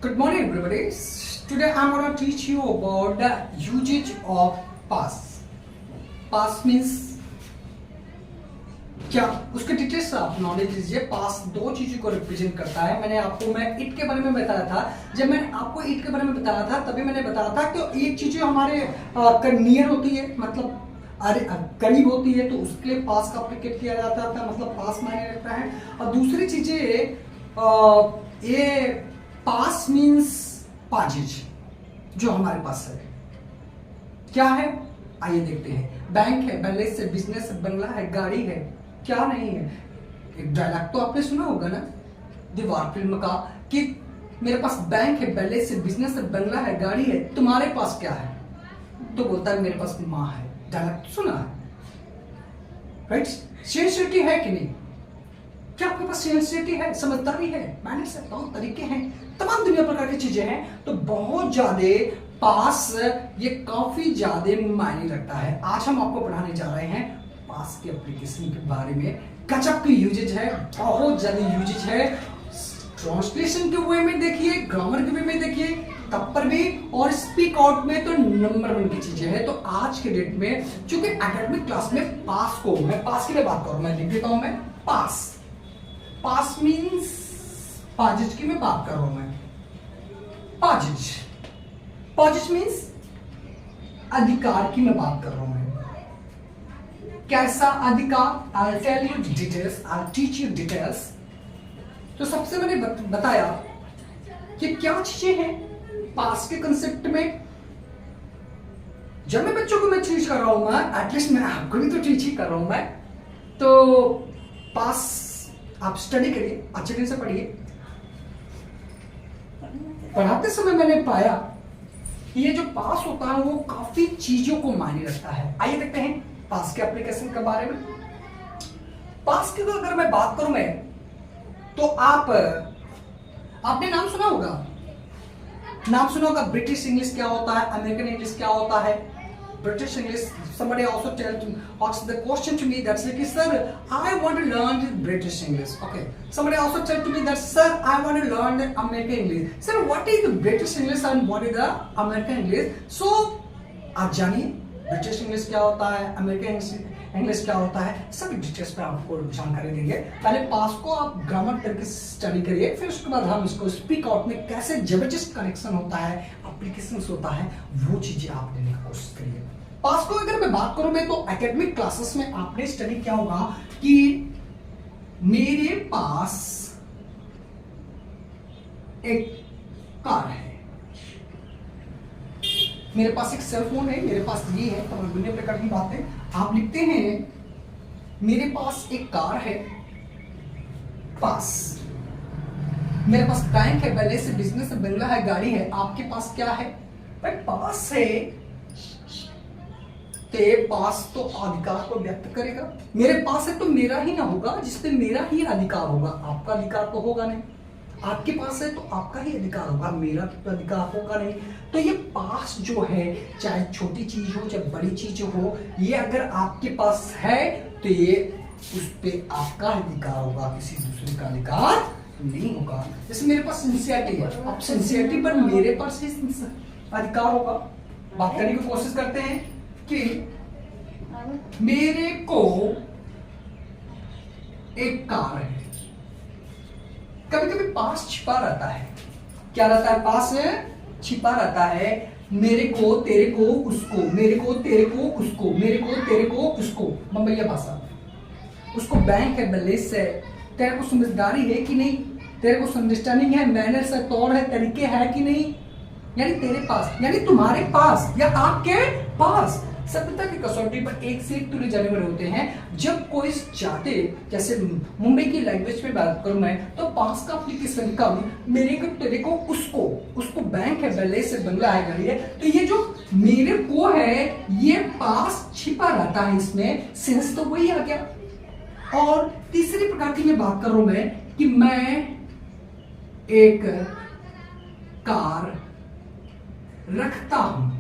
Good morning, everybody. Today I'm going to teach you about the usage of past. Past means क्या, उसके details आप knowledge लीजिए। पास दो चीजों को रिप्रेजेंट करता है। मैं इट के बारे में बताया था। जब मैंने आपको इट के बारे में बताया था तभी मैंने बताया था कि एक चीजें हमारे नियर होती है, मतलब करीब होती है, तो उसके लिए पास का अप्लीकेट किया जाता था, मतलब पास मायने रखता है। और दूसरी चीजें ये पास मीन्स पाजिज जो हमारे पास है क्या है, आइए देखते हैं। बैंक है, बैलेंस है, बिजनेस है, बंगला है, गाड़ी है, क्या नहीं है। एक डायलॉग तो आपने सुना होगा ना दीवार फिल्म का कि मेरे पास बैंक है, बैलेंस है, बिजनेस है, बंगला है, गाड़ी है, तुम्हारे पास क्या है? तो बोलता है मेरे पास माँ है। डायलॉग तो सुना है, राइट? सिंसियरिटी है कि नहीं? क्या आपके पास सिंसियरिटी है, समझदारी है, मैनर्स है, तौर तरीके हैं, तमाम दुनिया प्रकार की चीजें हैं। तो बहुत ज्यादा पास ये काफी ज्यादा मायने रखता है। आज हम आपको पढ़ाने जा रहे हैं पास के एप्लीकेशन के बारे में। गजब की यूजेज है, बहुत ज्यादा यूजेज है। ट्रांसलेशन के वे में देखिए, ग्रामर के वे में देखिए, तब पर भी, और स्पीक आउट में तो नंबर 1 की चीजें हैं। तो आज के डेट में चूंकि एकेडमिक क्लास में पास को, मैं पास के लिए बात करूं, मैं लिख देता हूं मैं पास। पास मीन्स पाजिज की मैं बात कर रहा हूं मैं। पाजिज, पाजिज मीन्स अधिकार की मैं बात कर रहा हूं मैं। कैसा अधिकार? I'll tell you details, I'll teach you details। तो सबसे मैंने बताया कि क्या चीजें हैं पास के कंसेप्ट में। जब मैं बच्चों को मैं टीच कर रहा हूं मैं, एटलीस्ट मैं आपको भी तो टीच ही कर रहा हूं मैं। तो पास आप स्टडी करिए, अच्छे दिन से पढ़िए। पढ़ाते समय मैंने पाया कि ये जो पास होता है वो काफी चीजों को मायने रखता है। आइए देखते हैं पास के एप्लीकेशन के बारे में। पास की अगर मैं बात करूं मैं, तो आपने नाम सुना होगा ब्रिटिश इंग्लिश क्या होता है, अमेरिकन इंग्लिश क्या होता है। British English, somebody also asked the question to me that's like, sir, I want to learn British English. Okay. Somebody also said to me that, sir, I want to learn the American English. Sir, what is the British English and what is the American English? So, आप जानिए British English क्या होता है, American English क्या होता है, सभी details पे आपको जानकारी देंगे। पहले पास को आप ग्रामर करके स्टडी करिए, फिर उसके बाद हम इसको स्पीक आउट में कैसे जबरदस्त कनेक्शन होता है, एप्लीकेशन होता है, वो चीजें आप लेने की कोशिश करिए। पास को अगर मैं बात करूं मैं, तो एकेडमिक क्लासेस में आपने स्टडी किया होगा कि मेरे पास एक कार है, मेरे पास एक सेल फोन है, मेरे पास ये है, तमाम दुनिया प्रकार की बातें आप लिखते हैं। मेरे पास एक कार है, पास। मेरे पास बैंक है, बैलेंस है, बिजनेस है, बंगला है, गाड़ी है। आपके पास क्या है? भाई पास है, ते पास तो अधिकार को व्यक्त करेगा। मेरे पास है तो मेरा ही ना होगा, जिसपे मेरा ही अधिकार होगा, आपका अधिकार तो होगा नहीं। आपके पास है तो आपका ही अधिकार होगा, मेरा तो अधिकार होगा नहीं। तो ये पास जो है, चाहे छोटी चीज हो चाहे बड़ी चीज हो, ये अगर आपके पास है तो ये उस पे आपका अधिकार होगा, किसी दूसरे का अधिकार नहीं होगा। जैसे मेरे पास सिंसियरिटी है, अब सिंसियरिटी पर मेरे पास ही अधिकार होगा। बात करने की कोशिश करते हैं कि मेरे को एक कार है। कभी कभी पास छिपा रहता है, क्या रहता है? पास छिपा रहता है। मेरे को, तेरे को, उसको, मेरे को, तेरे को, उसको, मेरे को, तेरे को, उसको, बम्बैया भाषा। उसको बैंक है, बैलेंस है, तेरे को समझदारी है कि नहीं, तेरे को अंडरस्टैंडिंग है, मैनर्स है, तौर है, तरीके है कि नहीं। यानी तेरे पास, यानी तुम्हारे पास या आपके पास सभ्यता की कसौटी पर एक से एक तुले जाने वाले होते हैं। जब कोई चाहते, जैसे मुंबई की लैंग्वेज में बात करूं मैं, तो पास का एप्लीकेशन कम, मेरे को, तेरे को, उसको, उसको बैंक है, बैलेंस है, बंगला है, गाड़ी है। तो ये जो मेरे को है, ये पास छिपा रहता है, इसमें सेंस तो वही आ गया। और तीसरी प्रकार की मैं बात कर रहा हूं मैं कि मैं एक कार रखता हूं,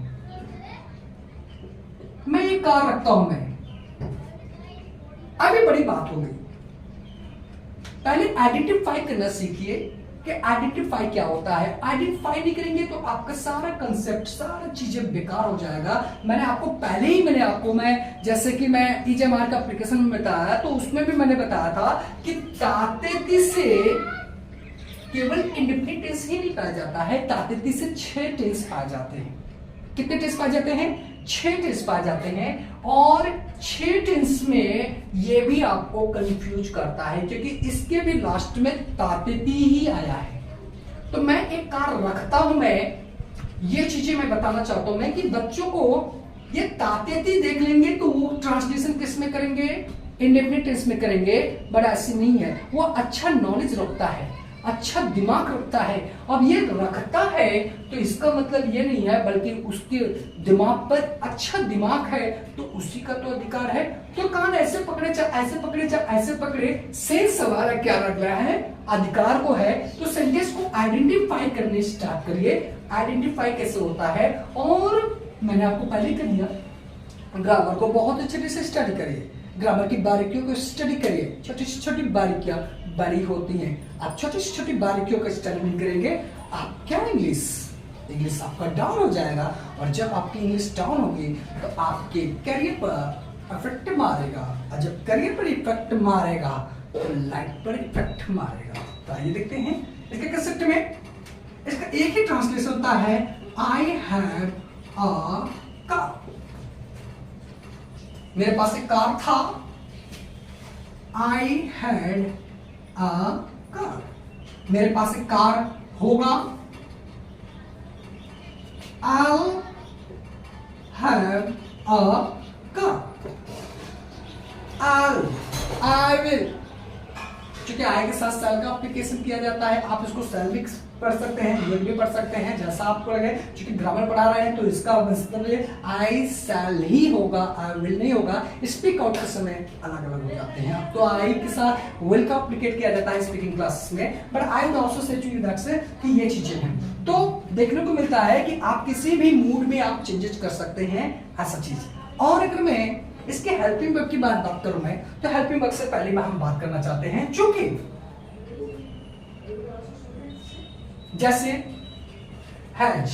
मैं ये कार रखता हूं मैं। अभी बड़ी बात हो गई, पहले आइडेंटिफाई करना सीखिए कि आइडेंटिफाई क्या होता है। आइडेंटिफाई नहीं करेंगे तो आपका सारा कंसेप्ट, सारा चीजें बेकार हो जाएगा। मैंने आपको पहले ही मैं जैसे कि मैं EJMR का एप्लीकेशन में बताया, तो उसमें भी मैंने बताया था कि तातेती से केवल इंडेफिनिट टेंस ही नहीं पाया जाता है, तातेती से 6 टेंस पाए जाते हैं। कितने टेंस पाए जाते हैं? 6 टेंस पाए जाते हैं। और 6 टेंस में ये भी आपको कंफ्यूज करता है क्योंकि इसके भी लास्ट में तातेती ही आया है। तो मैं एक कार रखता हूं, मैं ये चीजें मैं बताना चाहता हूं मैं कि बच्चों को ये तातेती देख लेंगे तो वो ट्रांसलेशन किस में करेंगे? इंडेफिनिट टेंस में करेंगे। बट ऐसी नहीं है, वो अच्छा नॉलेज रखता है, अच्छा दिमाग रखता है। अब ये रखता है तो इसका मतलब ये नहीं है, बल्कि उसके दिमाग पर अच्छा दिमाग है तो उसी का तो अधिकार है। तो कान ऐसे पकड़े चाहे ऐसे पकड़े चाहे ऐसे पकड़े, से सवाल क्या लग रहा है? अधिकार को है। तो सेंटेंस को आइडेंटिफाई करने स्टार्ट करिए। आइडेंटिफाई कैसे होता है? और मैंने आपको पहले कर दिया, ग्रामर को बहुत अच्छे से स्टडी करिए, ग्रामर की बारीकियों को स्टडी करिए। छोटी से छोटी बारीकियां बड़ी होती हैं। आप छोटी से छोटी बारीकियों का स्टडी नहीं करेंगे, आप क्या इंग्लिश आपका डाउन हो जाएगा। और जब आपकी इंग्लिश डाउन होगी तो आपके करियर पर इफेक्ट मारेगा, और जब करियर पर इफेक्ट मारेगा तो लाइफ पर इफेक्ट मारेगा। तो आइए देखते हैं इसके कंसेप्ट में। इसका एक ही ट्रांसलेशन होता है, आई हैव अ कार। मेरे पास एक कार था, आई हैड अ कार। मेरे पास एक कार होगा, I'll have a car. I will, क्योंकि आई के साथ सेल का एप्लीकेशन किया जाता है। आप इसको सेल भी पढ़ सकते हैं, विल भी पढ़ सकते हैं, जैसा आपको लगे। क्योंकि ग्रामर पढ़ा रहे हैं तो इसका मतलब आई सेल ही होगा, आई विल नहीं होगा। स्पीक आउट के समय अलग अलग हो जाते हैं। तो आई के साथ विल का एप्लीकेट किया जाता है स्पीकिंग क्लासेस में। But I will also say to you that से कि ये चीजें हैं। तो देखने को मिलता है कि आप किसी भी मूड में आप चेंजेस कर सकते हैं, ऐसा चीज। और अगर मैं इसके हेल्पिंग वर्ब की बात करूं मैं, तो हेल्पिंग वर्ब से पहले में हम बात करना चाहते हैं, चूंकि जैसे हैज,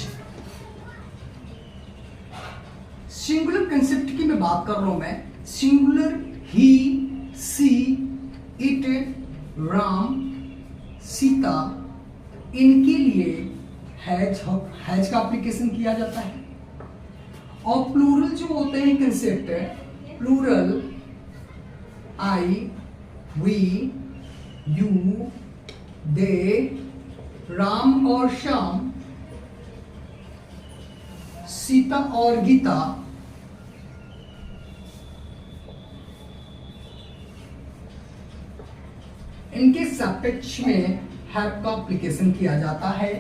सिंगुलर कंसेप्ट की मैं बात कर रहा हूं मैं। Singular he, she, it, Ram, Sita, इनके लिए हैज का एप्लीकेशन किया जाता है। और प्लूरल जो होते हैं कंसेप्ट है, प्लूरल आई, वी, यू, दे, राम और श्याम, सीता और गीता, इनके सापेक्ष में हैव का एप्लीकेशन किया जाता है।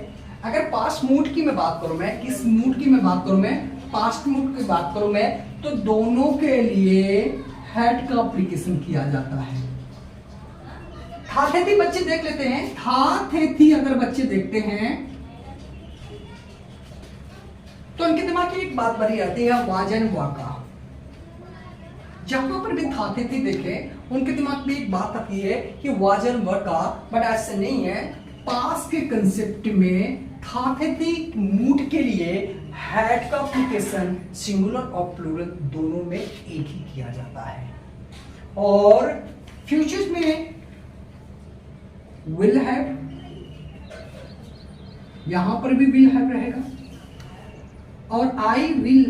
अगर पास्ट मूड की मैं बात करूं मैं, किस मूड की मैं बात करूं मैं, पास्ट मूड की बात करूं मैं, तो दोनों के लिए हैड का एप्लीकेशन किया जाता है। था थे थी बच्चे देख लेते हैं, था थे थी अगर बच्चे देखते हैं तो उनके दिमाग की एक बात बनी आती है, वाज एंड वाका। जहां पर भी था थे थी देखे, उनके दिमाग में एक बात आती है कि वाज एंड वाका। बट ऐसे नहीं है। पास्ट के कंसेप्ट में था थे थी मूड के लिए हैड का एप्लीकेशन सिंगुलर और प्लूरल दोनों में एक ही किया जाता है। और फ्यूचर्स में विल हैव, यहां पर भी विल हैव रहेगा। और आई विल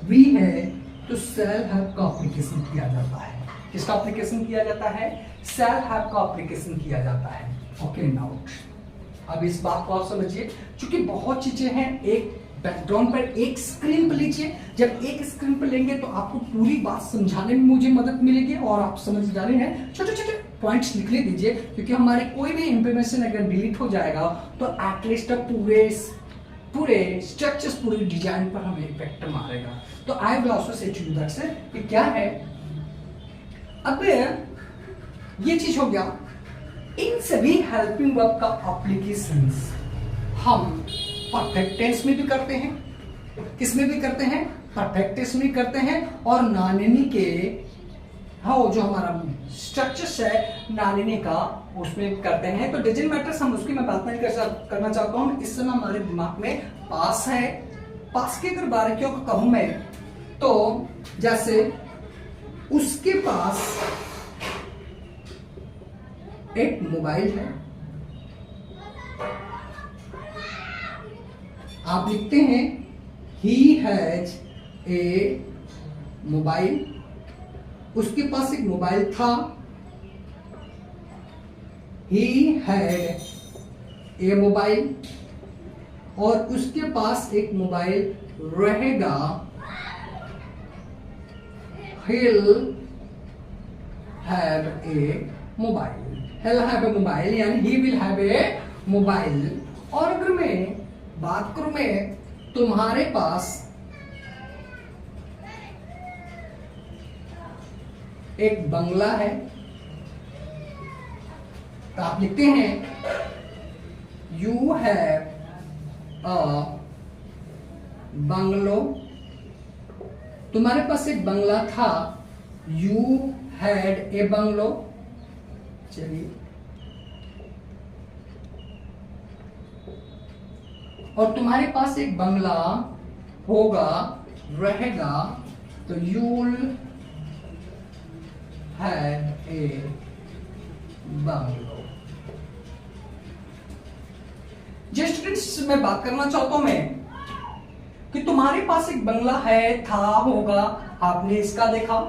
वी है तो सेल हैव का एप्लीकेशन किया जाता है। किसका एप्लीकेशन किया जाता है? सेल हैव का एप्लीकेशन किया जाता है। ओके नाउ अब इस बात को आप समझिए, क्योंकि बहुत चीजें हैं। एक बैकग्राउंड पर एक स्क्रीन पर लीजिए, जब एक स्क्रीन पर लेंगे तो आपको पूरी बात समझाने में मुझे मदद मिलेगी और आप समझ जा रहे हैं। छोटे छोटे पॉइंट्स लिख ले दीजिए, क्योंकि हमारे कोई भी इंफॉर्मेशन अगर डिलीट हो जाएगा तो एटलीस्ट पूरे स्ट्रक्चर्स, पूरे डिजाइन पर हमें इफेक्ट मारेगा। तो I will also say to you that से कि क्या है। अब ये चीज हो गया। इन सभी हेल्पिंग वर्ब का एप्लीकेशंस हम परफेक्ट टेंस में भी करते हैं, किस में भी करते हैं? परफेक्ट टेंस में करते हैं। और नानेनी के हाँ जो हमारा स्ट्रक्चर्स है नानिने का उसमें करते हैं। तो डजन मैटर्स हम उसकी मैं बात नहीं करना चाहता हूँ। इस समय हमारे दिमाग में पास है। पास की अगर बारीकियों को कहूं मैं तो जैसे उसके पास एक मोबाइल है। आप लिखते हैं ही हैज ए मोबाइल। उसके पास एक मोबाइल था। ही हैड ए मोबाइल और उसके पास एक मोबाइल रहेगा। he'll have a mobile। he'll have a mobile यानी he will have a mobile। और अगर मैं बात करूं मैं तुम्हारे पास एक बंगला है तो आप लिखते हैं यू हैव अ बंगलो। तुम्हारे पास एक बंगला था। You had a bungalow. चलिए और तुम्हारे पास एक बंगला होगा रहेगा तो यूल हैव ए बंगलो। जो स्टूडेंट्स मैं बात करना चाहता हूं मैं कि तुम्हारे पास एक बंगला है था होगा आपने इसका देखा।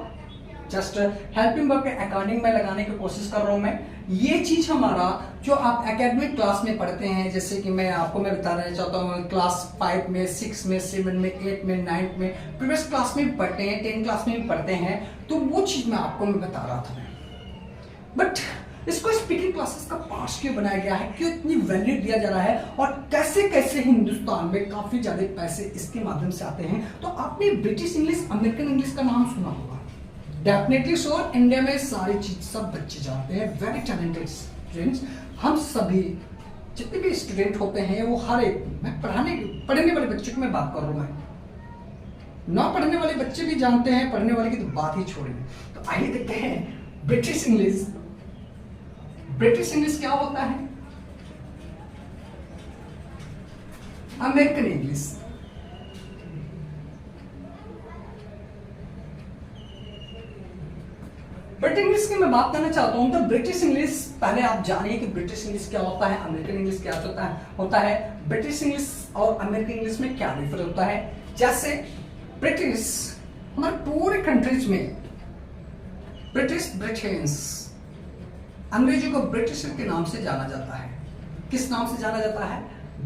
जस्ट हेल्पिंग वर्ब के अकॉर्डिंग में लगाने की कोशिश कर रहा हूं मैं। ये चीज हमारा जो आप एकेडमिक क्लास में पढ़ते हैं जैसे कि मैं बताना चाहता हूँ क्लास 5 में 6 में 7 में 8 में 9 में प्रीवियस क्लास में पढ़ते हैं 10 क्लास में भी पढ़ते हैं तो वो चीज मैं आपको बता रहा था। बट इसको स्पीकिंग क्लासेस का पार्ट क्यों बनाया गया है, क्यों इतनी वैल्यू दिया जा रहा है और कैसे कैसे हिंदुस्तान में काफी ज्यादा पैसे इसके माध्यम से आते हैं। तो आपने ब्रिटिश इंग्लिश अमेरिकन इंग्लिश का नाम सुना होगा डेफिनेटली श्योर। इंडिया में सारी चीज सब बच्चे जानते हैं। Very talented students. हम सभी जितने भी स्टूडेंट होते हैं वो हर एक मैं पढ़ने वाले बच्चों की मैं बात कर रहा हूं। मैं ना पढ़ने वाले बच्चे भी जानते हैं, पढ़ने वाले की तो बात ही छोड़िए। तो आइए देखते हैं ब्रिटिश इंग्लिश। ब्रिटिश इंग्लिश क्या होता है? American English. ब्रिटिश इंग्लिश की मैं बात करना चाहता हूं तो ब्रिटिश इंग्लिश पहले आप जानिए कि ब्रिटिश इंग्लिश क्या होता है, अमेरिकन इंग्लिश क्या होता है। ब्रिटिश इंग्लिश और अमेरिकन इंग्लिश में क्या डिफरेंस होता है। जैसे ब्रिटिश हमारे पूरे कंट्रीज में ब्रिटिश अंग्रेजों को ब्रिटिशर के नाम से जाना जाता है। किस नाम से जाना जाता है?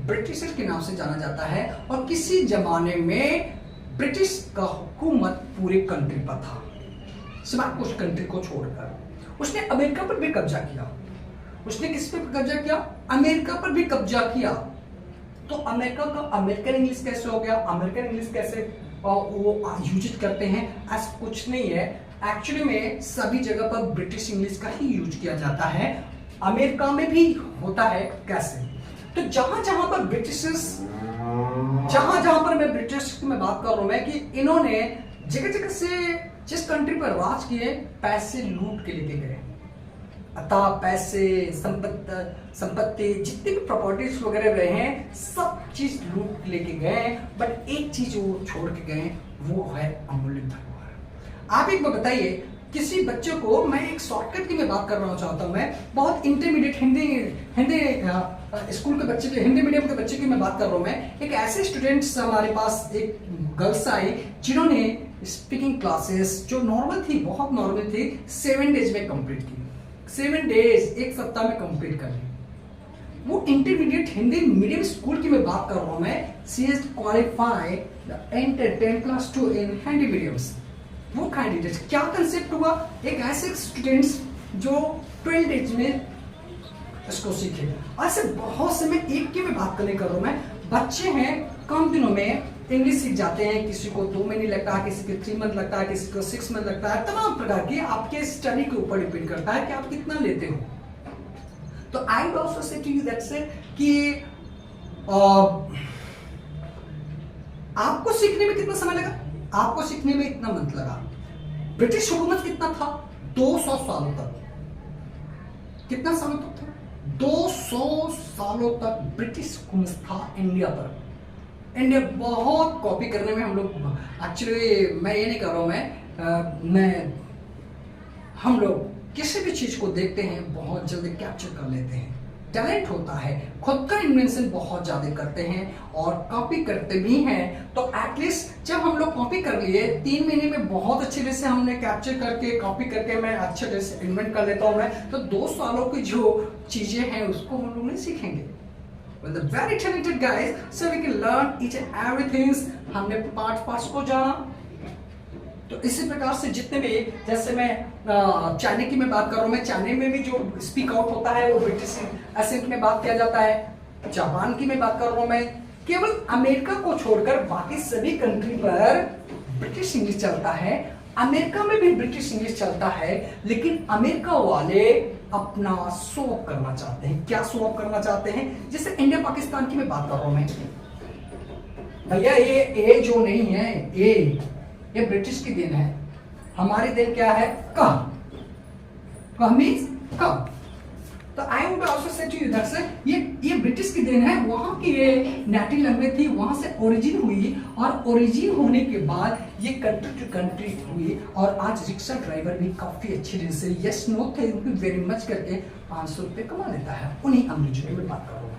ब्रिटिशर के नाम से जाना जाता है। और किसी जमाने में ब्रिटिश का हुकूमत पूरे कंट्री पर था सिवाय कुछ कंट्री को छोड़कर। उसने अमेरिका पर भी कब्जा किया। उसने किस पे कब्जा किया? अमेरिका पर भी कब्जा किया। तो अमेरिका का अमेरिकन इंग्लिश कैसे हो गया? अमेरिकन इंग्लिश कैसे वो यूज करते हैं? ऐसा कुछ नहीं है। एक्चुअली में सभी जगह पर ब्रिटिश इंग्लिश का ही यूज किया जाता है। अमेरिका में भी होता है। कैसे? तो जहां जहां पर मैं ब्रिटिश की मैं बात कर रहा हूं मैं कि इन्होंने जगह जगह से जिस कंट्री पर राज किए पैसे लूट के लेके गए। अतः पैसे संपत्ति जितनी भी प्रॉपर्टीज वगैरह रहे हैं सब चीज लूट लेके गए। बट एक चीज वो छोड़ के गए वो है अमूल्य धरोहर। आप एक बार बताइए किसी बच्चे को, मैं एक शॉर्टकट की मैं बात कर रहा चाहता हूं मैं बहुत इंटरमीडिएट हिंदी स्कूल के बच्चे के हिंदी मीडियम के बच्चे की मैं बात कर रहा हूं मैं। एक ऐसे स्टूडेंट्स हमारे पास एक गर्ल्स आई जिन्होंने स्पीकिंग क्लासेस जो नॉर्मल थी, बहुत नॉर्मल थी, 7 डेज में कंप्लीट की। 7 डेज, एक सप्ताह में कंप्लीट कर ली। वो इंटरमीडिएट हिंदी मीडियम स्कूल की मैं बात कर रहा हूं मैं। She has qualified the enter 10+2 in Hindi mediums. वो कैंडिडेट क्या कंसेप्ट हुआ? एक ऐसे स्टूडेंट्स जो 12 डेज में इसको सीखे। ऐसे बहुत से, मैं एक की मैं बात करने कर रहा हूं मैं। बच्चे हैं कम दिनों में इंग्लिश सीख जाते हैं। किसी को 2 महीने लगता है, किसी को 3 मंथ लगता है, किसी को 6 मंथ लगता है। तमाम प्रकार की आपके स्टडी के ऊपर डिपेंड करता है कि आप कितना लेते हो। तो I will also say to you that's कि आपको सीखने में कितना समय लगा? आपको सीखने में इतना मंथ लगा। ब्रिटिश हुकूमत कितना था? 200 सालों तक, कितना सालों तक था? 200 सालों तक ब्रिटिश हुकूमत था इंडिया पर। इंडिया बहुत कॉपी करने में हम लोग, एक्चुअली मैं ये नहीं कर रहा हूँ, हम लोग किसी भी चीज को देखते हैं बहुत जल्दी कैप्चर कर लेते हैं। टैलेंट होता है, खुद का इन्वेंशन बहुत ज्यादा करते हैं और कॉपी करते भी हैं। तो एटलीस्ट जब हम लोग कॉपी कर लिए 3 महीने में बहुत अच्छे तरह से हमने कैप्चर करके कॉपी करके मैं अच्छे तरह से इन्वेंट कर लेता हूँ मैं, तो 2 सालों की जो चीजें हैं उसको हम लोग नहीं सीखेंगे। Well, the very talented guys, so we can learn each and everything। हमने पार्ट्स को जाना। तो इसी प्रकार से जितने भी, जैसे मैं चाइना की मैं बात कर रहा हूँ, मैं चाइना में भी जो स्पीक आउट होता है वो ब्रिटिश एसेंट में बात किया जाता है। जापान की मैं बात कर रहा हूँ, मैं केवल अमेरिका को छोड़कर बाकी सभी कंट्री पर ब्रिटिश इंग्लिश चलता है। अमेरिका में भी ब्रिटिश इंग्लिश चलता है, लेकिन अमेरिका वाले अपना शो ऑफ करना चाहते हैं। क्या शो ऑफ करना चाहते हैं? जैसे इंडिया पाकिस्तान की मैं बात कर रहा हूं मैं, भैया ये जो नहीं है, ये ब्रिटिश की देन है। हमारी देन क्या है? कह मींस कब। तो I would also say to you that ये ब्रिटिश की देन है। वहां की ये नेटिव लैंग्वेज थी, वहां से ओरिजिन हुई और ओरिजिन होने के बाद ये कंट्री टू कंट्री हुई। और आज रिक्शा ड्राइवर भी काफी अच्छे ढंग से yes no thank you very much करके 500 रुपए कमा लेता है। उन्हीं अंग्रेजों में बात कर रहा हूँ।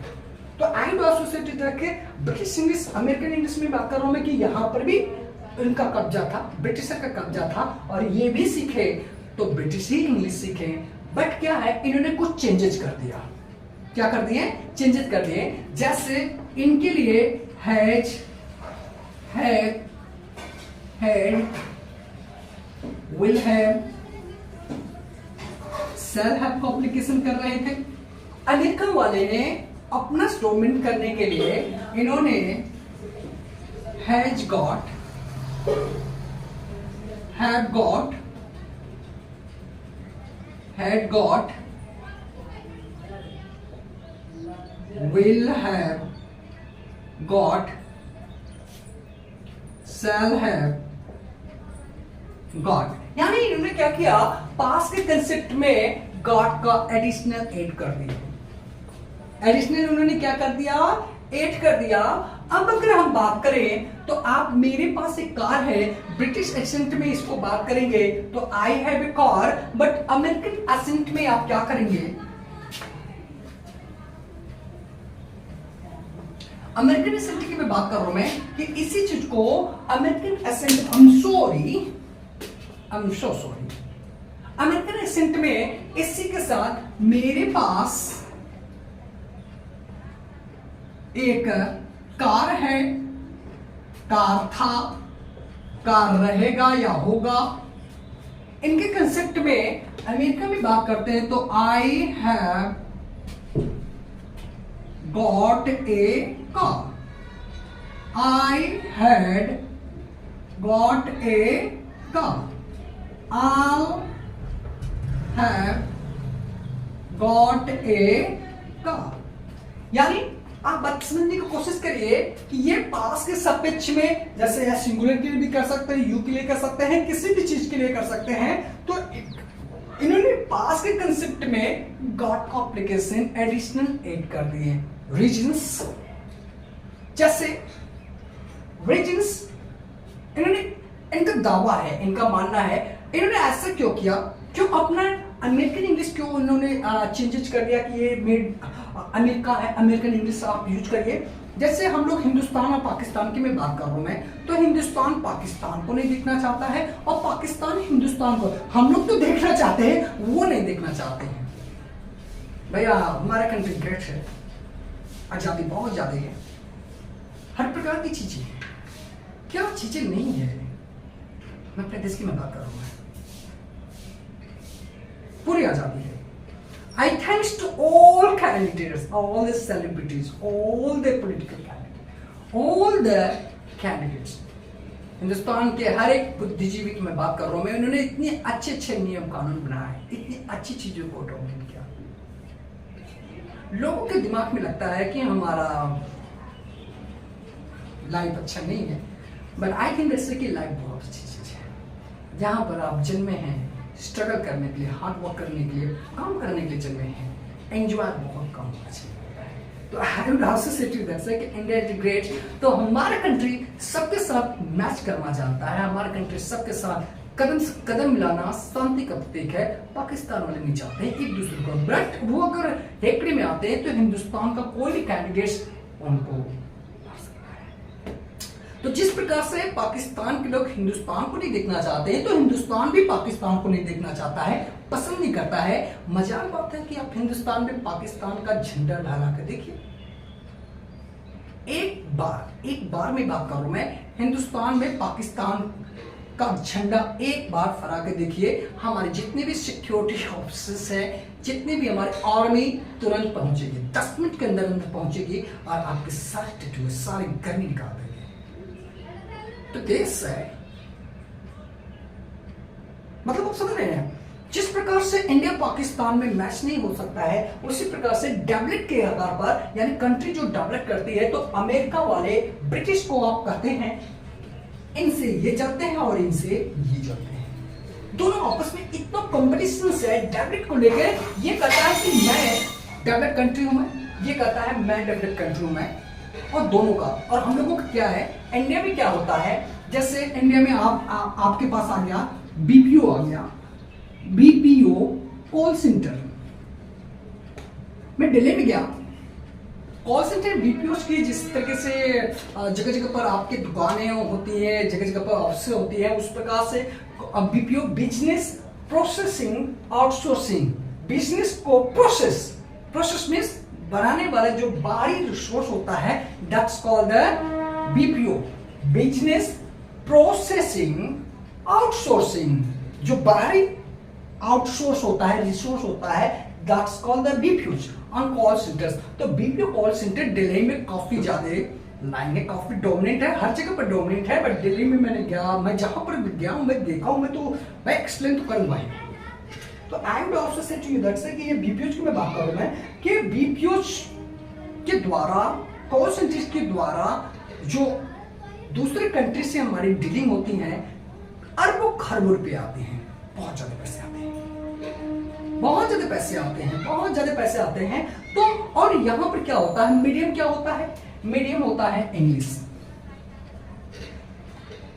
तो I would also say to that British English, American English में बात कर रहा हूँ मैं कि यहाँ पर भी उनका कब्जा था, ब्रिटिशर का कब्जा था और ये भी सीखे तो ब्रिटिश ही इंग्लिश सीखे। बट क्या है, इन्होंने कुछ चेंजेस कर दिया। क्या कर दिए? चेंजेस कर दिए। जैसे इनके लिए has, had, will have, shall have को एप्लीकेशन कर रहे थे। अमेरिकन वाले ने अपना स्टेटमेंट करने के लिए इन्होंने has got, have got, had got, will have got, shall have got। यानी इन्होंने क्या किया, पास के कंसेप्ट में got का एडिशनल ऐड कर दिया। एडिशनल उन्होंने क्या कर दिया? ऐड कर दिया। अब अगर हम बात करें तो आप, मेरे पास एक कार है, ब्रिटिश एसेंट में इसको बात करेंगे तो I have a car, but American accent में आप क्या करेंगे? अमेरिकन एसेंट की मैं बात कर रहा हूं मैं कि इसी चीज को American accent, I am so sorry, American accent में इसी के साथ मेरे पास एक कार है, कार था, कार रहेगा या होगा। इनके कंसेप्ट में अमेरिका में बात करते हैं तो I have got a car, I had got a car, I have got a car. यानी आप बात समझने की कोशिश करिए कि ये पास के सपेक्ष में, जैसे या सिंगुलर के लिए भी कर सकते हैं, यू के लिए कर सकते हैं, किसी भी चीज के लिए कर सकते हैं। तो इन्होंने पास के कंसेप्ट में गॉट का एप्लीकेशन एडिशनल ऐड कर दिए। रीजंस, जैसे रीजंस, इन्होंने, इनका दावा है, इनका मानना है, इन्होंने ऐसा क्यों किया? क्यों अपना अमेरिकन इंग्लिश क्यों उन्होंने चेंजेस कर दिया कि ये मेड अमेरिका है, अमेरिकन इंग्लिश आप यूज करिए। जैसे हम लोग हिंदुस्तान और पाकिस्तान की मैं बात कर रहा हूं मैं, तो हिंदुस्तान पाकिस्तान को नहीं देखना चाहता है और पाकिस्तान हिंदुस्तान को, हम लोग तो देखना चाहते हैं, वो नहीं देखना चाहते हैं। भैया हमारा कंट्री ग्रेट है, आजादी बहुत ज्यादा है, हर प्रकार की चीजें, क्या चीजें नहीं है। मैं अपने देश की मैं बात कर रहा हूं, पूरी आजादी है। I thanks to all candidates, all the celebrities, all the political candidates, all the candidates। Hindustan के हर एक बुद्धिजीवी की मैं बात कर रहा हूं मैं, उन्होंने इतने अच्छे अच्छे नियम कानून बनाए, इतनी अच्छी चीजों को डॉक्यूमेंट किया। लोगों के दिमाग में लगता है कि हमारा लाइफ अच्छा नहीं है, बट आई थिंक जैसे कि लाइफ बहुत अच्छी चीज है। जहां पर आप जन्मे हैं, स्ट्रगल करने के लिए, हार्ड वर्क करने के लिए, काम करने के लिए जन्मे हैं। एंजॉय बहुत कम होना चाहिए। तो I would also say to that कि इंडिया इज ग्रेट। तो हमारा कंट्री सबके साथ मैच करना जानता है, हमारा कंट्री सबके साथ कदम से कदम मिलाना शांति का प्रतीक है। पाकिस्तान वाले नहीं चाहते हैं एक दूसरे को, बट वो अगर हेकड़ी में आते हैं तो हिंदुस्तान का कोई भी कैंडिडेट उनको मार सकता है। तो जिस प्रकार से पाकिस्तान के लोग हिंदुस्तान को नहीं देखना चाहते हैं, तो हिंदुस्तान भी पाकिस्तान को नहीं देखना चाहता है, पसंद नहीं करता है। मजाक बात है कि आप हिंदुस्तान में पाकिस्तान का झंडा लहरा के देखिए। एक बार में बात करूं मैं, हिंदुस्तान में पाकिस्तान का झंडा एक बार फहरा के देखिए, हमारे जितने भी सिक्योरिटी ऑफिसर्स हैं, जितने भी हमारे आर्मी तुरंत पहुंचेगी, 10 मिनट के अंदर अंदर पहुंचेगी और आपके सारे टैटू सारी गर्मी निकाल देंगे। तो देश है, मतलब आप समझ रहे हैं, जिस प्रकार से इंडिया पाकिस्तान में मैच नहीं हो सकता है, उसी प्रकार से डेवलप के आधार पर, यानी कंट्री जो डेवलप करती है, तो अमेरिका वाले ब्रिटिश को आप कहते हैं इनसे ये जलते हैं और इनसे ये जलते हैं। दोनों आपस में इतना कॉम्पिटिशन है डेवलप को लेकर। ये कहता है कि मैं डेवलप कंट्री हूं, मैं ये कहता है मैं डेवलप कंट्री हूं मैं, और दोनों का। और हम लोगों का क्या है, इंडिया में क्या होता है, जैसे इंडिया में आपके पास आ गया बीपीओ, आ गया बीपीओ कॉल सेंटर। मैं दिल्ली में गया, कॉल सेंटर बीपीओ की जिस तरीके से जगह जगह पर आपकी दुकानें होती है, जगह जगह पर ऑफिस होती है, उस प्रकार से BPO business processing outsourcing, business को प्रोसेस मींस बनाने वाला जो बाहरी रिसोर्स होता है, that's called the BPO business processing outsourcing. जो बाहरी आउटसोर्स होता है, रिसोर्स होता है, that's called the BPOs on call centres. तो बीपीओ कॉल सेंटर दिल्ली में काफी ज्यादा लाइन है, काफी डोमिनेंट है, हर जगह पर डोमिनेंट है। बट दिल्ली में मैं जहां पर गया हूं, मैं देखा हूं, मैं एक्सप्लेन तो करूंगा ही। तो I would also say to you that's कि ये बीपीओज की मैं बात करूं मैं, कि बीपीओज के द्वारा, कॉल सेंटर्स के द्वारा जो दूसरे कंट्री से हमारी डीलिंग होती है, अरबों खरबों रुपए आते हैं, बहुत ज्यादा पैसे आते हैं, बहुत ज्यादा पैसे आते हैं, बहुत ज्यादा पैसे आते हैं। तो और यहां पर क्या होता है, मीडियम क्या होता है, मीडियम होता है इंग्लिश।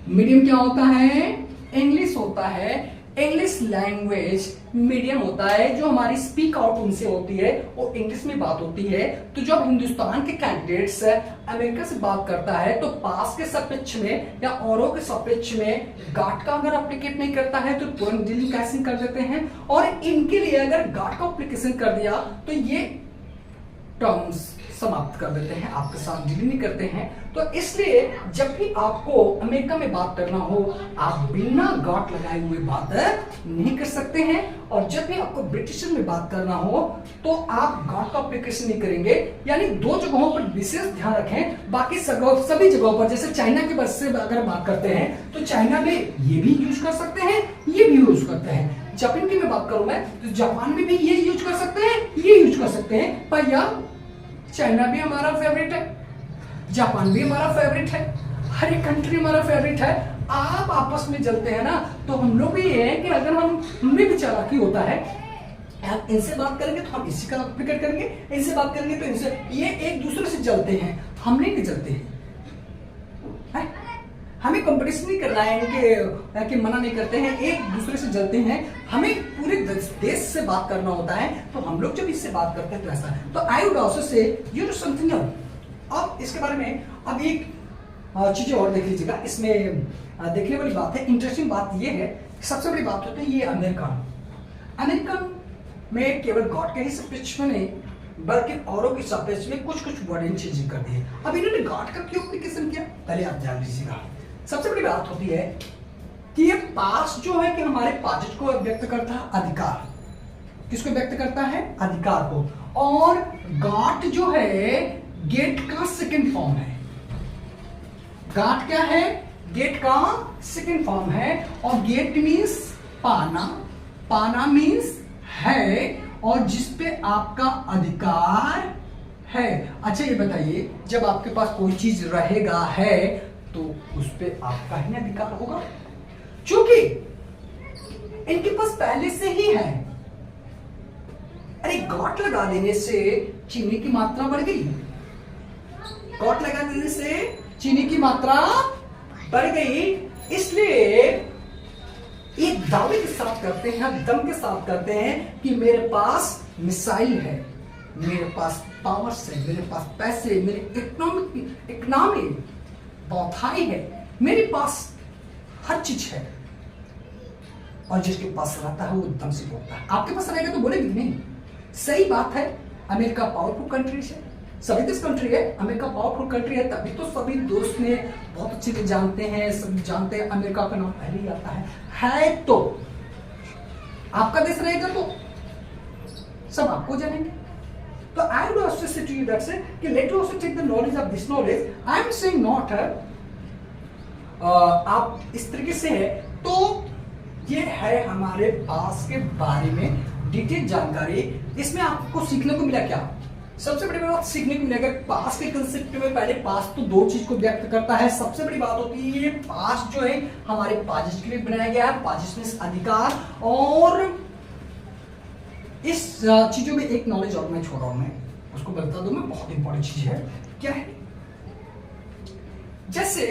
मीडियम क्या होता है, इंग्लिश होता है। इंग्लिश लैंग्वेज मीडियम होता है, जो हमारी स्पीक आउट उनसे होती है, वो इंग्लिश में बात होती है। तो जब हिंदुस्तान के कैंडिडेट्स अमेरिका से बात करता है, तो पास के सापेक्ष में या औरों के सापेक्ष में गार्ड का अगर एप्लीकेट नहीं करता है तो तुरंत डीलिंग कैंसिल कर देते हैं। और इनके लिए अगर गार्ड का एप्लीकेशन कर दिया तो ये टर्म्स समाप्त कर देते हैं, आपके साथ डील नहीं करते हैं। तो इसलिए जब भी आपको अमेरिका में बात करना हो, आप बिना गांठ लगाए हुए बात नहीं कर सकते हैं। और जब भी आपको ब्रिटिश में बात करना हो तो आप गांठ का एप्लीकेशन नहीं करेंगे। यानी दो जगहों पर विशेष ध्यान रखें, बाकी सभी जगहों पर, जैसे चाइना के बस से अगर बात करते हैं तो चाइना में ये भी यूज कर सकते हैं, ये भी यूज करते हैं। जापान की मैं बात करूं मैं, तो जापान में भी ये यूज कर सकते हैं, ये यूज कर सकते हैं। पर या चाइना भी हमारा फेवरेट है, जापान भी हमारा फेवरेट है, हर एक कंट्री हमारा फेवरेट है। आप आपस में जलते हैं ना, तो हम लोग भी ये है कि अगर हमें भी चालाकी होता है, आप इनसे बात करेंगे तो हम इसी का एप्लीकेट करेंगे, इनसे बात करेंगे तो इनसे, ये एक दूसरे से जलते हैं, हम नहीं जलते हैं। हमें कंपटीशन नहीं करना है, इनके कि मना नहीं करते हैं, एक दूसरे से जलते हैं। हमें पूरे देश से बात करना होता है, तो हम लोग जब इससे बात करते हैं तो ऐसा है। तो आई वुड आल्सो से यू नो समथिंग। अब इसके बारे में अब एक चीजें और देख लीजिएगा, इसमें देखने वाली बात है, इंटरेस्टिंग बात ये है, सबसे बड़ी बात होती है ये अमेरिकन में केवल गॉड के ही सापेक्ष में नहीं, बल्कि औरों के सापेक्ष में कुछ वर्ड चेंजिंग कर दी है। अब इन्होंने गॉड का क्यों एप्लीकेशन किया, पहले आप जान लीजिएगा। सबसे बड़ी बात होती है कि ये पास जो है कि हमारे पाजिट को व्यक्त करता है अधिकार, किसको व्यक्त करता है, अधिकार को। और गाट जो है गेट का सेकंड फॉर्म है। गाट क्या है, गेट का सेकंड फॉर्म है। और गेट मीन्स पाना, पाना मीन्स है, और जिसपे आपका अधिकार है। अच्छा ये बताइए, जब आपके पास कोई चीज रहेगा है तो उस पे आपका ही अधिकार होगा। क्योंकि इनके पास पहले से ही है। अरे गॉट लगा देने से चीनी की मात्रा बढ़ गई, गॉट लगा देने से चीनी की मात्रा बढ़ गई, इसलिए एक दावे के साथ करते हैं, दम के साथ करते हैं कि मेरे पास मिसाइल है, मेरे पास पावर्स है, मेरे पास पैसे, मेरे इकोनॉमी बहुत हाई है, मेरे पास हर चीज है। और जिसके पास रहता है वो दम से बोलता है। आपके पास रहेगा तो बोलेगी नहीं। सही बात है, अमेरिका पावरफुल कंट्री है, सभी देश कंट्री है, अमेरिका पावरफुल कंट्री है, तभी तो सभी दोस्त ने बहुत अच्छे से जानते हैं, सब जानते हैं अमेरिका का नाम पहले ही आता है तो आपका देश रहेगा तो सब आपको जानेंगे। तो I would also say to you that's कि let you also take the knowledge of this knowledge. I am saying not आप इस तरीके से है तो ये है हमारे पास के बारे में डिटेल जानकारी। इसमें आपको सीखने को मिला क्या? सबसे बड़ी बात सीखने को मिलेगा पास के कंसेप्ट में पहले पास तो दो चीज को व्यक्त करता है। सबसे बड़ी बात होती है ये पास जो है हमारे पाजिश के लिए बनाया गया है, पाजिश में अधिकार। और इस चीजों में एक नॉलेज और मैं छोड़ रहा हूं, मैं उसको बता दूं, मैं बहुत इंपॉर्टेंट चीज है। क्या है? जैसे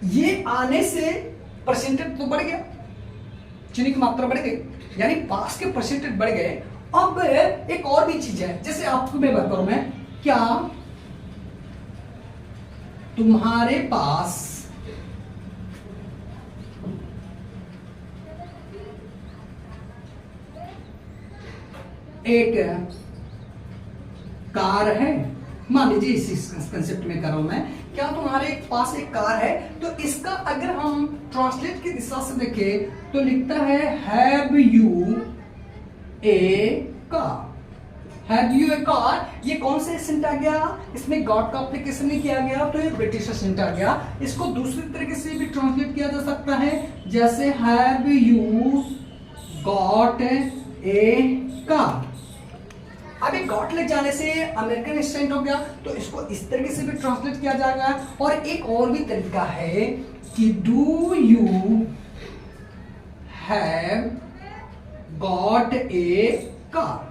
ये आने से परसेंटेज तो बढ़ गया, चीनी की मात्रा बढ़ गई, यानी पास के परसेंटेज बढ़ गए। अब एक और भी चीज है, जैसे आपको मैं बता रहा हूं, मैं क्या तुम्हारे पास एक कार है, मान लीजिए इस कंसेप्ट में कर रहा हूं मैं, क्या तुम्हारे पास एक कार है, तो इसका अगर हम ट्रांसलेट की दिशा से देखें तो लिखता है have U A car, have U A car. ये कौन से एसेंट आ गया? इसमें गॉट का एप्लीकेशन नहीं किया गया तो ये ब्रिटिश एसेंट आ गया। इसको दूसरी तरीके से भी ट्रांसलेट किया जा सकता है, जैसे have you got a car. अभी गॉट लग जाने से अमेरिकन एसेंट हो गया, तो इसको इस तरीके से भी ट्रांसलेट किया जाएगा। और एक और भी तरीका है कि do you have got a car.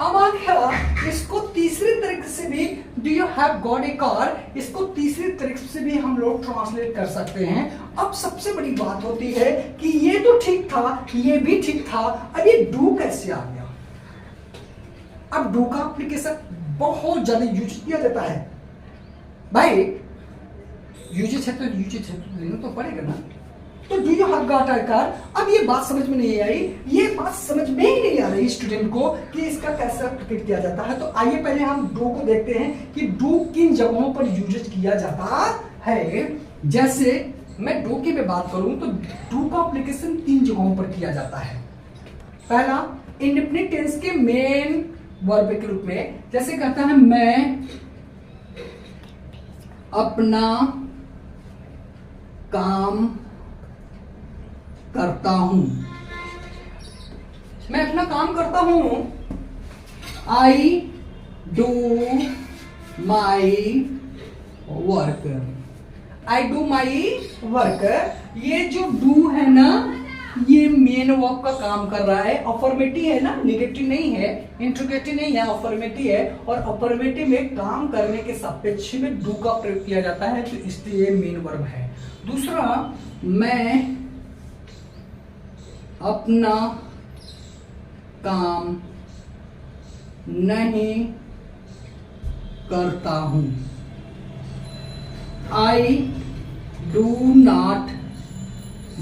अब आ गया इसको तीसरी तरीके से भी, do you have got a car, इसको तीसरी तरीके से भी हम लोग ट्रांसलेट कर सकते हैं। अब सबसे बड़ी बात होती है कि ये तो ठीक था, ये भी ठीक था, अब ये डू कैसे आ गया? अब डू का एप्लीकेशन बहुत ज्यादा यूज किया जाता है भाई, यूजेज है तो यूजेज है तो लेना तो पड़ेगा ना। तो do you have got a car, अब ये बात समझ में नहीं आई, ये बात समझ में ही नहीं आ रही स्टूडेंट को कि इसका कैसे एप्लीकेट किया जाता है। तो आइए पहले हम डू को देखते हैं कि डू किन जगहों पर यूजेज किया जाता है। जैसे मैं डू की बात करूं तो डू का एप्लीकेशन 3 जगहों पर किया जाता है। पहला, इंडेफिनिट टेंस के मेन वर्ब के रूप में, जैसे कहता है मैं अपना काम करता हूं, मैं अपना काम करता हूं, I do my work, I do my work. ये जो डू है ना, ये मेन वर्ब का काम कर रहा है, अफर्मेटिव है ना, निगेटिव नहीं है, इंट्रोगेटिव नहीं है, अफर्मेटिव है। और अफर्मेटिव में काम करने के सापेक्ष में डू का प्रयोग किया जाता है, तो इसलिए मेन वर्ब है। दूसरा, मैं अपना काम नहीं करता हूं, I do not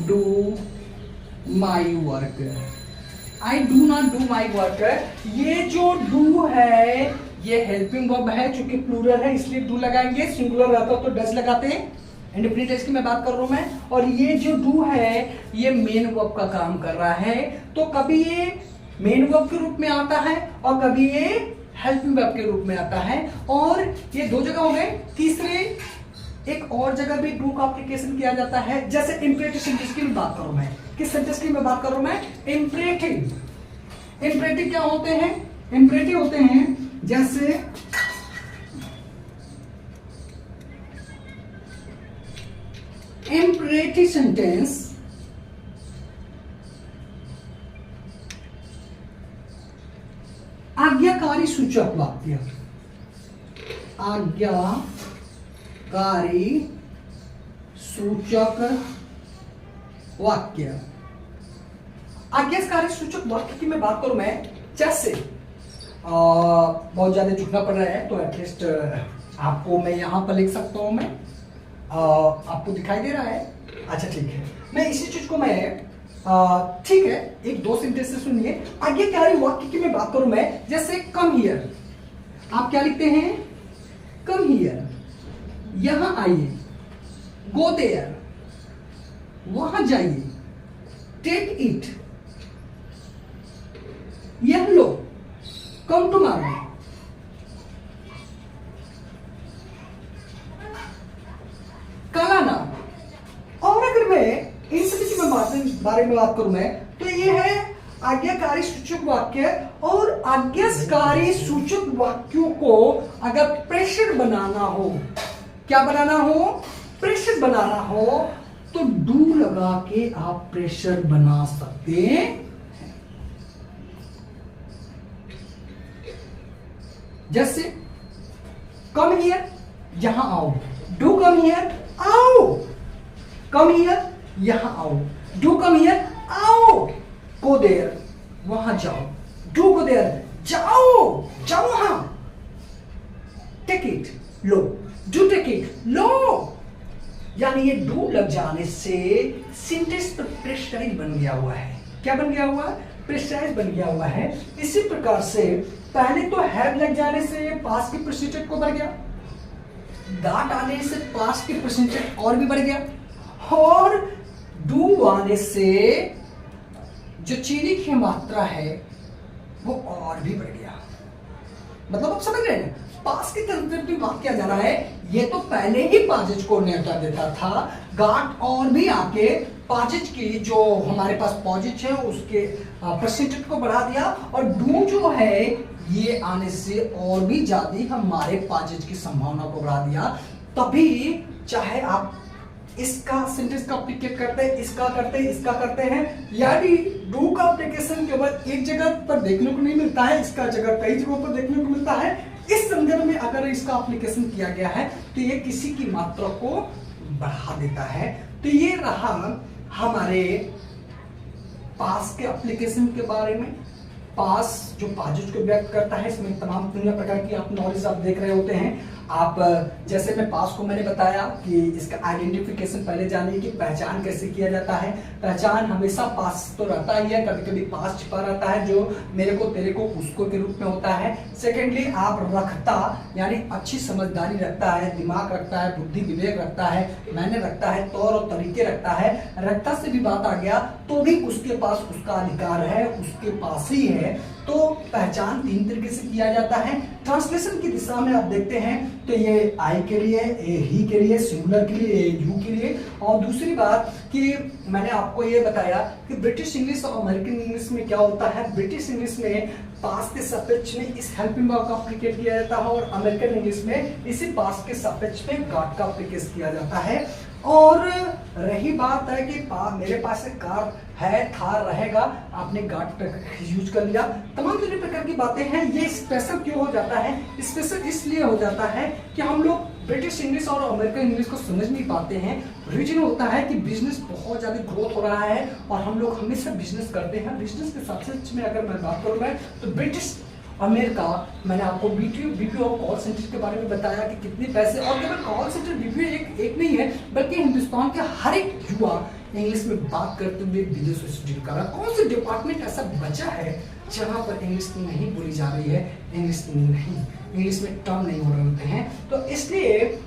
do my work, I do not do my work. ये जो डू है ये हेल्पिंग वर्ब है, चूंकि प्लूरल है इसलिए डू लगाएंगे, सिंगुलर रहता तो डज लगाते हैं, इंडेफिनिट टेंस की मैं बात कर रहा हूं मैं। और ये जो डू है ये मेन वर्ब का काम कर रहा है, तो कभी ये मेन वर्ब के रूप में आता है और कभी ये हेल्पिंग वर्ब के रूप में आता है। और ये 2 जगह हो गए। तीसरे एक और जगह भी डू का एप्लीकेशन किया जाता है, जैसे इंपरेटिव सेंटेंस की बात करूं मैं, किस सेंटेंस की मैं बात कर रहा हूं मैं? इंपरेटिव। इंपरेटिव क्या होते हैं? इंपरेटिव होते हैं जैसे इंपरेटिव सेंटेंस सूचक वाक्य, आज्ञाकारी सूचक वाक्य। आज्ञाकारी सूचक वाक्य की मैं बात करूं, मैं जैसे बहुत ज्यादा झुकना पड़ रहा है तो एटलीस्ट आपको मैं यहां पर लिख सकता हूं। मैं आपको दिखाई दे रहा है? अच्छा ठीक है, मैं इसी चीज को मैं ठीक है एक दो सेंटेंस से सुनिए। आज्ञाकारी वाक्य की मैं बात करूं मैं, जैसे कम हियर, आप क्या लिखते हैं? कम हियर, यहां आइए। गो देयर, वहां जाइए। टेक इट, यह लो। कम टुमारो, कल आना। और अगर मैं इन सभी की बारे में बात करूं मैं, तो ये है आज्ञाकारी सूचक वाक्य। और आज्ञाकारी सूचक वाक्यों को अगर प्रेशर बनाना हो, क्या बनाना हो? प्रेशर बनाना हो, तो डू लगा के आप प्रेशर बना सकते हैं। जैसे कम हियर, यहां आओ। डू कम हियर, आओ। कम हियर, यहां आओ। डू कम हियर, आओ। गो देयर, वहां जाओ। डू गो देयर, जाओ, जाओ वहां। टेक इट, लो। डू टेक इट, लो। यानी ये डू लग जाने से सिंटेक्स पर प्रेशराइज बन गया हुआ है। क्या बन गया हुआ है? प्रेशराइज बन गया हुआ है। इसी प्रकार से पहले तो हैव लग जाने से पास्ट की परसेंटेज को बढ़ गया, गाट आने से पास्ट की परसेंटेज और भी बढ़ गया, और डू आने से जो चीनी की मात्रा है वो और भी बढ़ गया। मतलब आप समझ रहे हैं, पास की तरफ भी बात किया जा रहा है। ये तो पहले ही पाजिज को न्योता देता था, गाट और भी आके पाजिज की जो हमारे पास पॉजिज है उसके परसेंटेज को बढ़ा दिया, और डू जो है ये आने से और भी ज्यादा हमारे पाजिज की संभावना को बढ़ा दिया। तभी चाहे आप इसका सेंटेंस का एप्लीकेट करते हैं, इसका करते हैं, इसका करते हैं, यानी डू का एप्लीकेशन केवल एक जगह पर देखने को नहीं मिलता है, इसका जगह कई जगहों पर देखने को मिलता है। इस संदर्भ में अगर इसका एप्लीकेशन किया गया है तो ये किसी की मात्रा को बढ़ा देता है। तो ये रहा हमारे पास के एप्लीकेशन के बारे में। पास जो पाजिज को व्यक्त करता है, इसमें तमाम दुनिया प्रकार की आप नॉलेज आप देख रहे होते हैं। आप जैसे मैं पास को मैंने बताया कि इसका आइडेंटिफिकेशन पहले जानिए कि पहचान कैसे किया जाता है। पहचान हमेशा पास तो रहता ही है, कभी कभी पास छिपा रहता है जो मेरे को, तेरे को, उसको के रूप में होता है। सेकेंडली आप रखता यानी अच्छी समझदारी रखता है, दिमाग रखता है, बुद्धि विवेक रखता है, मैंने रखता है, तौर और तरीके रखता है। रखता से भी बात आ गया तो भी उसके पास उसका अधिकार है, उसके पास ही है। तो पहचान तीन तरीके से किया जाता है। ट्रांसलेशन की दिशा में आप देखते हैं तो ये आई के लिए, ही के लिए, सिंगुलर के लिए, यू के लिए। और दूसरी बात कि मैंने आपको ये बताया कि ब्रिटिश इंग्लिश और अमेरिकन इंग्लिश में क्या होता है। ब्रिटिश इंग्लिश में पास्ट के सापेक्ष में इस हेल्पिंग वर्ब का एप्लीकेट किया जाता है, और अमेरिकन इंग्लिश में इसी पास्ट के सापेक्ष में गॉट का एप्लीकेट किया जाता है। और रही बात है कि मेरे पास एक कार है, था, रहेगा, आपने गॉट यूज कर लिया, तमाम प्रकार की बातें हैं। ये स्पेशल क्यों हो जाता है? स्पेशल इसलिए हो जाता है कि हम लोग ब्रिटिश इंग्लिश और अमेरिकन इंग्लिश को समझ नहीं पाते हैं। रीजन होता है कि बिजनेस बहुत ज्यादा ग्रोथ हो रहा है और हम लोग हमेशा बिजनेस करते हैं। बिजनेस के साथ में अगर मैं बात करूँ तो ब्रिटिश अमेरिका, मैंने आपको बीपीओ और कॉल सेंटर के बारे में बताया कि कितने पैसे, और केवल कॉल सेंटर बीपीओ एक नहीं है बल्कि हिंदुस्तान के हर एक युवा इंग्लिश में बात करते हुए विदेशों से डील कर रहा है। कौन से डिपार्टमेंट ऐसा बचा है जहां पर इंग्लिश नहीं बोली जा रही है, इंग्लिश में टर्म नहीं हो रहे होते हैं। तो इसलिए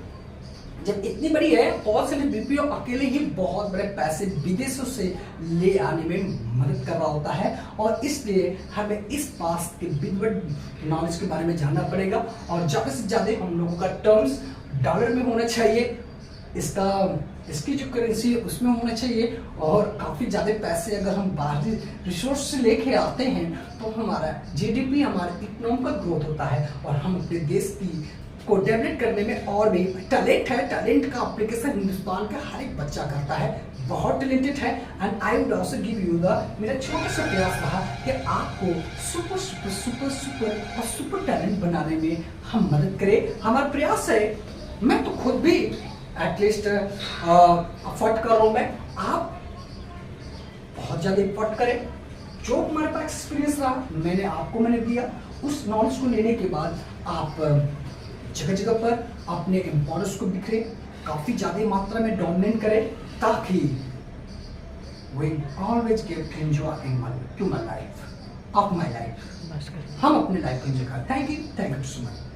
जब इतनी बड़ी है, कॉल सेंटर बीपीओ अकेले ही बहुत बड़े पैसे विदेशों से ले आने में मदद कर रहा होता है। और इसलिए हमें इस पास के बिगवर्ड नॉलेज के बारे में जानना पड़ेगा, और ज़्यादा से ज़्यादा हम लोगों का टर्म्स डॉलर में होना चाहिए, इसकी जो करेंसी है उसमें होना चाहिए। और काफ़ी ज़्यादा पैसे अगर हम बाहरी रिसोर्स से लेके आते हैं तो हमारा जीडीपी, हमारा इकोनॉमिकल ग्रोथ होता है और हम अपने देश की को डेवलप करने में और भी टैलेंट है। टैलेंट का एप्लीकेशन हिंदुस्तान का हर एक बच्चा करता है, बहुत टैलेंटेड है। And I would also give you the, मेरा छोटा सा प्रयास रहा कि आपको सुपर सुपर सुपर सुपर और सुपर टैलेंट बनाने में हम मदद करें। हमारा प्रयास है, मैं तो खुद भी एटलीस्ट अफोर्ड कर रहा हूँ, मैं आप बहुत ज्यादा एफर्ट करें। जो हमारे पास एक्सपीरियंस रहा मैंने दिया, उस नॉलेज को लेने के बाद आप जगह जगह पर अपने इम्पोर्टेंस को बिखरे, काफी ज्यादा मात्रा में डोमिनेट करें, ताकि we always get enjoy in my life, of my life, हम अपने लाइफ को एंजॉय करें। Thank you so much.